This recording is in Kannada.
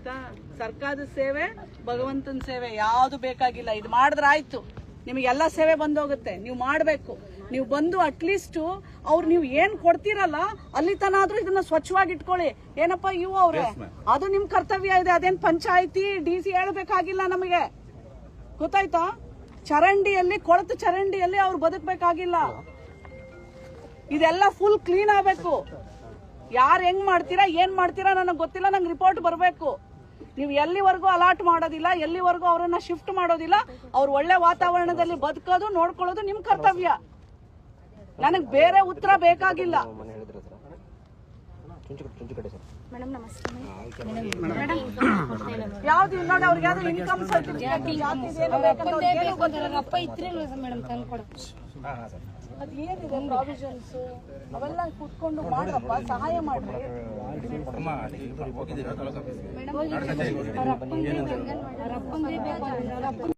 ಆಯ್ತಾ? ಸರ್ಕಾರದ ಸೇವೆ, ಭಗವಂತನ ಸೇವೆ ಯಾವುದು ಬೇಕಾಗಿಲ್ಲ. ಇದು ಮಾಡಿದ್ರೆ ಆಯ್ತು, ನಿಮಗೆಲ್ಲ ಸೇವೆ ಬಂದೋಗುತ್ತೆ. ನೀವು ಮಾಡಬೇಕು. ನೀವು ಬಂದು ಅಟ್ಲೀಸ್ಟ್ ಅವ್ರು ನೀವು ಏನ್ ಕೊಡ್ತೀರಲ್ಲ ಅಲ್ಲಿ ತನಾದ್ರೂ ಇದನ್ನ ಸ್ವಚ್ಛವಾಗಿ ಇಟ್ಕೊಳ್ಳಿ. ಏನಪ್ಪಾ ಇವು ಅವ್ರೆ, ಅದು ನಿಮ್ ಕರ್ತವ್ಯ ಇದೆ. ಅದೇನ್ ಪಂಚಾಯತಿ DC ಹೇಳ್ಬೇಕಾಗಿಲ್ಲ ನಮಗೆ, ಗೊತ್ತಾಯ್ತಾ? ಚರಂಡಿಯಲ್ಲಿ, ಕೊಳತು ಚರಂಡಿಯಲ್ಲಿ ಅವ್ರು ಬದುಕಬೇಕಾಗಿಲ್ಲ. ಇದೆಲ್ಲ ಫುಲ್ ಕ್ಲೀನ್ ಆಗ್ಬೇಕು. ಯಾರು ಹೆಂಗ್ ಮಾಡ್ತೀರಾ, ಏನ್ ಮಾಡ್ತೀರಾ ನನಗೆ ಗೊತ್ತಿಲ್ಲ. ನಂಗೆ ರಿಪೋರ್ಟ್ ಬರಬೇಕು. ನೀವು ಎಲ್ಲಿವರೆಗೂ ಅಲಾಟ್ ಮಾಡೋದಿಲ್ಲ, ಎಲ್ಲಿವರೆಗೂ ಅವರನ್ನ ಶಿಫ್ಟ್ ಮಾಡೋದಿಲ್ಲ, ಅವ್ರು ಒಳ್ಳೆ ವಾತಾವರಣದಲ್ಲಿ ಬದುಕೋದು ನೋಡ್ಕೊಳ್ಳೋದು ನಿಮ್ ಕರ್ತವ್ಯ. ನನಗ್ ಬೇರೆ ಉತ್ತರ ಬೇಕಾಗಿಲ್ಲ. ಯಾವ್ದು ನೋಡಿ, ಅವ್ರಿಗೆ ಯಾವ್ದು ಇನ್ಕಮ್ ಸರ್ಟಿಫಿಕೇಟ್ ಅದೇನಿದೆ ಪ್ರಾವಿಷನ್ಸ್ ಅವೆಲ್ಲ ಕುತ್ಕೊಂಡು ಮಾಡಪ್ಪ, ಸಹಾಯ ಮಾಡ್ರಿ.